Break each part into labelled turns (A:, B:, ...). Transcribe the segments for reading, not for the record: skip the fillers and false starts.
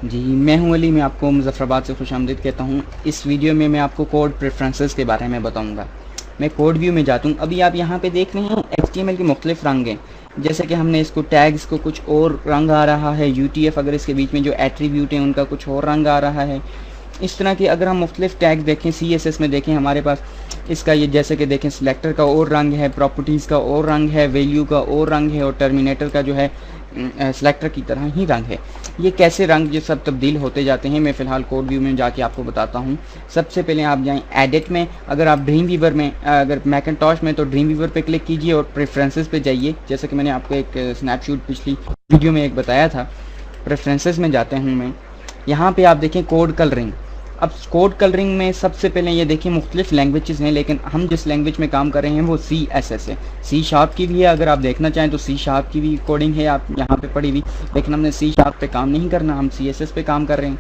A: जी, मैं हूं अली, मैं आपको मुज़फ़्फ़राबाद से खुशामदीद कहता हूं। इस वीडियो में मैं आपको कोड प्रेफ़रेंसेस के बारे में बताऊंगा। मैं कोड व्यू में जाता हूं। अभी आप यहां पे देख रहे हैं एचटीएमएल के मुख्तलिफ़ रंग हैं। जैसे कि हमने इसको टैग्स को कुछ और रंग आ रहा है, यूटीएफ अगर इसके बीच में जो एट्रीब्यूट हैं उनका कुछ और रंग आ रहा है। इस तरह के अगर हम मुख्तलिफ़ टैग्स देखें, सीएसएस में देखें हमारे पास इसका ये जैसे कि देखें सिलेक्टर का और रंग है, प्रॉपर्टीज़ का और रंग है, वैल्यू का और रंग है और टर्मिनेटर का जो है सिलेक्टर की तरह ही रंग है। ये कैसे रंग ये सब तब्दील होते जाते हैं मैं फ़िलहाल कोड व्यू में जाके आपको बताता हूँ। सबसे पहले आप जाएँ एडिट में, अगर आप ड्रीम वीवर में अगर मैकिन्टॉश में तो ड्रीम वीवर पे क्लिक कीजिए और प्रेफरेंसेस पे जाइए, जैसे कि मैंने आपको एक स्नैपशॉट पिछली वीडियो में एक बताया था। प्रेफरेंसेस में जाते हूँ मैं, यहाँ पे आप देखें कोड कलरिंग। अब कोड कलरिंग में सबसे पहले ये देखिए मुख्तलिफ लैंग्वेजेस हैं, लेकिन हम जिस लैंग्वेज में काम कर रहे हैं वो CSS है। सी शार्प की भी है, अगर आप देखना चाहें तो सी शार्प की भी कोडिंग है आप यहाँ पे पड़ी हुई, लेकिन हमने सी शार्प पे काम नहीं करना, हम CSS पे काम कर रहे हैं।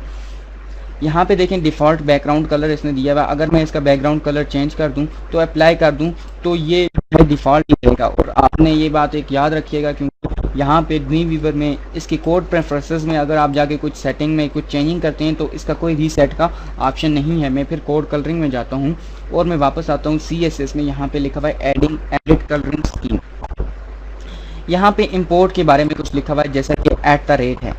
A: यहाँ पे देखें डिफ़ॉल्ट बैकग्राउंड कलर इसने दिया हुआ, अगर मैं इसका बैकग्राउंड कलर चेंज कर दूँ तो अप्लाई कर दूँ तो ये डिफ़ॉल्ट ही रहेगा। और आपने ये बात एक याद रखिएगा, क्योंकि यहाँ पे ड्रीम वीवर में इसकी कोड प्रेफरेंसेस में अगर आप जाके कुछ सेटिंग में कुछ चेंजिंग करते हैं तो इसका कोई रीसेट का ऑप्शन नहीं है। मैं फिर कोड कलरिंग में जाता हूँ और मैं वापस आता हूँ CSS में, यहाँ पे लिखा हुआ है एडिंग एडिट कलरिंग स्कीम। यहाँ पे इंपोर्ट के बारे में कुछ लिखा हुआ है, जैसा कि @ है।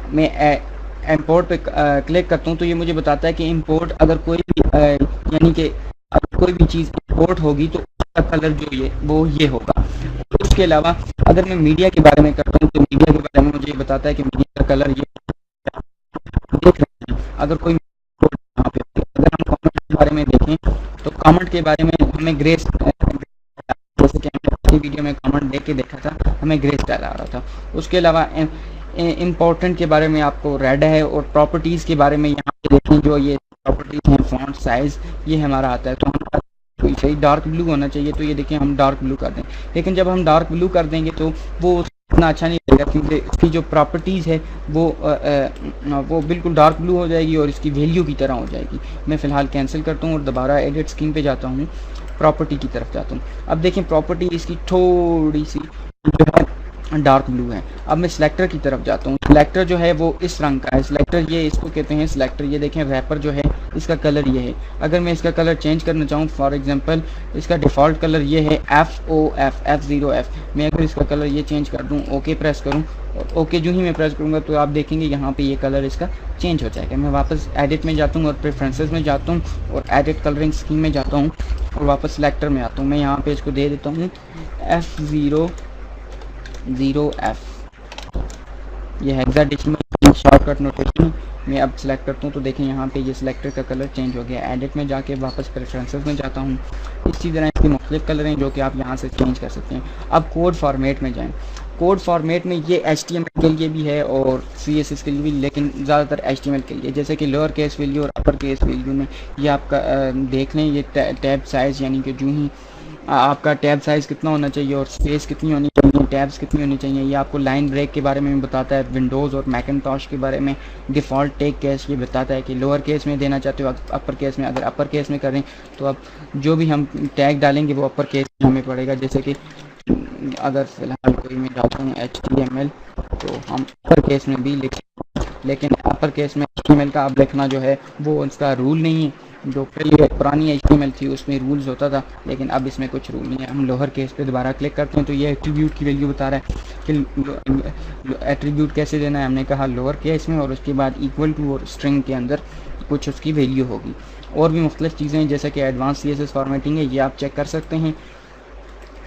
A: मैं इंपोर्ट पे क्लिक करता हूँ तो ये मुझे बताता है कि इंपोर्ट अगर कोई भी यानी कि अगर कोई भी चीज़ इंपोर्ट होगी तो उसका कलर जो ये वो ये होगा। तो उसके अलावा अगर मैं मीडिया के बारे में करता हूँ तो मीडिया के बारे में मुझे ये बताता है कि मीडिया का कलर ये देख रहे हैं। अगर कोई यहाँ पे अगर हम कमेंट के बारे में देखें तो कमेंट के बारे में हमें ग्रे, जैसे कि हमने पिछली वीडियो में कमेंट देख के देखा था हमें ग्रे स्टाइल आ रहा था। उसके अलावा इम्पोर्टेंट के बारे में आपको रेड है, और प्रॉपर्टीज़ के बारे में यहाँ पे देखें जो ये प्रॉपर्टीज़ हैं, फॉन्ट साइज़ ये हमारा आता है। तो हमारा तो सही डार्क ब्लू होना चाहिए, तो ये देखिए हम डार्क ब्लू कर दें, लेकिन जब हम डार्क ब्लू कर देंगे तो वो इतना अच्छा नहीं लगेगा, क्योंकि इसकी जो प्रॉपर्टीज़ है वो बिल्कुल डार्क ब्लू हो जाएगी और इसकी वैल्यू की तरह हो जाएगी। मैं फ़िलहाल कैंसिल करता हूँ और दोबारा एडिट स्कीम पे जाता हूँ, प्रॉपर्टी की तरफ जाता हूँ। अब देखें प्रॉपर्टी इसकी थोड़ी सी जो है डार्क ब्लू है। अब मैं सिलेक्टर की तरफ जाता हूँ। सिलेक्टर जो है वो इस रंग का है, सिलेक्टर ये इसको कहते हैं सिलेक्टर। ये देखें रैपर जो है इसका कलर ये है। अगर मैं इसका कलर चेंज करना चाहूँ, फॉर एग्जांपल इसका डिफ़ॉल्ट कलर ये है F0F, मैं अगर इसका कलर ये चेंज कर दूँ, ओके प्रेस करूँ, ओके जो ही मैं प्रेस करूँगा तो आप देखेंगे यहाँ पे ये कलर इसका चेंज हो जाएगा। मैं वापस एडिट में जाता हूँ और प्रेफरेंसेस में जाता हूँ और एडिट कलरिंग स्कीम में जाता हूँ और वापस सिलेक्टर में आता हूँ। मैं यहाँ पे इसको दे देता हूँ F0F, ये हेक्साडेसिमल शॉर्टकट नोटेशन। मैं अब सिलेक्ट करता हूँ तो देखें यहाँ पे ये सिलेक्टर का कलर चेंज हो गया। एडिट में जाके वापस प्रेफरेंसेस में जाता हूँ। इसी तरह इसके मुख्तलिफ कलर हैं जो कि आप यहाँ से चेंज कर सकते हैं। अब कोड फॉर्मेट में जाएँ। कोड फॉर्मेट में ये HTML के लिए भी है और CSS के लिए भी, लेकिन ज़्यादातर HTML के लिए। जैसे कि लोअर केस वैल्यू और अपर केस वैल्यू में ये आपका देख लें, ये टैब साइज़ यानी कि जो ही आपका टैब साइज़ कितना होना चाहिए और स्पेस कितनी होनी चाहिए, टैब्स कितनी होनी चाहिए, ये आपको लाइन ब्रेक के बारे में बताता है। विंडोज़ और मैकिन्टॉश के बारे में डिफ़ॉल्ट टेक केस ये बताता है कि लोअर केस में देना चाहते हो अपर केस में। अगर अपर केस में करें तो अब जो भी हम टैग डालेंगे वो अपर केस में हमें पड़ेगा। जैसे कि अगर फ़िलहाल कोई मैं डालता हूँ HTML तो हम अपर केस में भी लिख, लेकिन अपर केस में HTML का अब लिखना जो है वो उसका रूल नहीं है। जो पहले पुरानी HTML थी उसमें रूल्स होता था, लेकिन अब इसमें कुछ रूल नहीं है। हम लोअर केस पे दोबारा क्लिक करते हैं तो ये एट्रीब्यूट की वैल्यू बता रहा है कि एट्रीब्यूट कैसे देना है। हमने कहा लोअर केस में और उसके बाद इक्वल टू और स्ट्रिंग के अंदर कुछ उसकी वैल्यू होगी। और भी मुख्तलिफ चीज़ें हैं जैसे कि एडवांस CSS फॉर्मेटिंग है, ये आप चेक कर सकते हैं।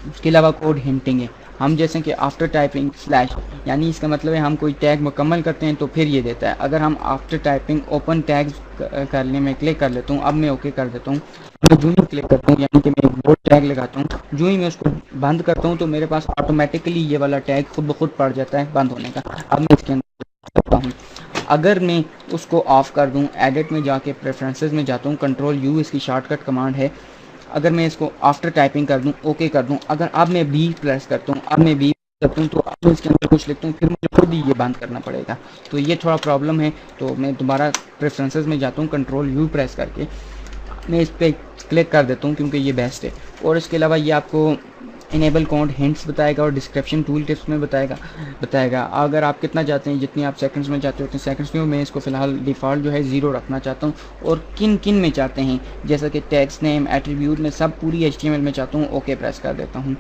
A: उसके अलावा कोड हिंटिंग है। हम जैसे कि आफ्टर टाइपिंग स्लैश, यानी इसका मतलब है हम कोई टैग मुकम्मल करते हैं तो फिर ये देता है। अगर हम आफ्टर टाइपिंग ओपन टैग्स करने में क्लिक कर लेता हूँ, अब मैं ओके कर देता हूँ, मैं जो ही क्लिक करता हूँ यानी कि मैं एक बोर्ड टैग लगाता हूँ, जो ही मैं उसको बंद करता हूँ तो मेरे पास ऑटोमेटिकली ये वाला टैग खुद ब खुद पड़ जाता है बंद होने का। अब मैं इसके अंदर करता हूँ। अगर मैं उसको ऑफ़ कर दूँ, एडिट में जाके प्रेफरेंसेस में जाता हूँ, Ctrl+U इसकी शॉर्टकट कमांड है। अगर मैं इसको आफ्टर टाइपिंग कर दूं, ओके कर दूं, अगर अब मैं बी प्रेस करता हूं, अब मैं बी करता हूं तो अब मैं इसके अंदर कुछ लिखता हूं, फिर मुझे खुद ही ये बंद करना पड़ेगा। तो ये थोड़ा प्रॉब्लम है। तो मैं दोबारा प्रेफरेंसेस में जाता हूं, Ctrl+U प्रेस करके मैं इस पर क्लिक कर देता हूं क्योंकि ये बेस्ट है। और इसके अलावा ये आपको इनेबल कोड हिंट्स बताएगा और डिस्क्रिप्शन टूल टिप्स में बताएगा अगर आप कितना चाहते हैं, जितनी आप सेकंड्स में चाहते हो उतने सेकंड्स में। मैं इसको फ़िलहाल डिफ़ॉल्ट जो है 0 रखना चाहता हूँ। और किन किन में चाहते हैं, जैसा कि टैग्स नेम, एट्रीब्यूट में, सब पूरी HTML में चाहता हूँ, ओके प्रेस कर देता हूँ।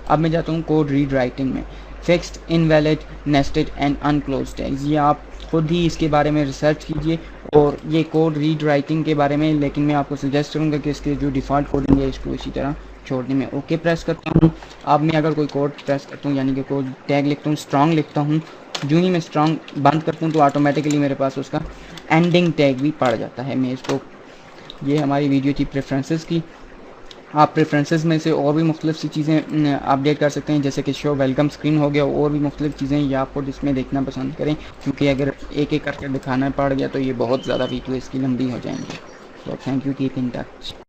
A: अब मैं जाता हूँ कोड रीड राइटिंग में। Fixed, invalid, nested and अनक्लोज्ड tags, ये आप खुद ही इसके बारे में रिसर्च कीजिए और ये कोड रीड राइटिंग के बारे में, लेकिन मैं आपको सजेस्ट करूँगा कि इसके जो डिफ़ॉल्ट कोडिंग है इसको इसी तरह छोड़ने में। ओके प्रेस करता हूँ। अब मैं अगर कोई कोड प्रेस करता हूँ, यानी कि कोई टैग लिखता हूँ, स्ट्रॉन्ग लिखता हूँ, जो ही मैं स्ट्रॉन्ग बंद करता हूँ तो ऑटोमेटिकली मेरे पास उसका एंडिंग टैग भी पड़ जाता है। मैं इसको, ये हमारी वीडियो थी प्रेफरेंसेस की। आप प्रेफरेंसेस में से और भी मुख्तलिफ सी चीज़ें अपडेट कर सकते हैं, जैसे कि शो वेलकम स्क्रीन हो गया, और भी मुख्तलिफ चीज़ें ये आपको जिसमें देखना पसंद करें, क्योंकि अगर एक एक करके दिखाना पड़ गया तो ये बहुत ज़्यादा वीडियो इसकी लंबी हो जाएंगी। So thank you, keep in touch.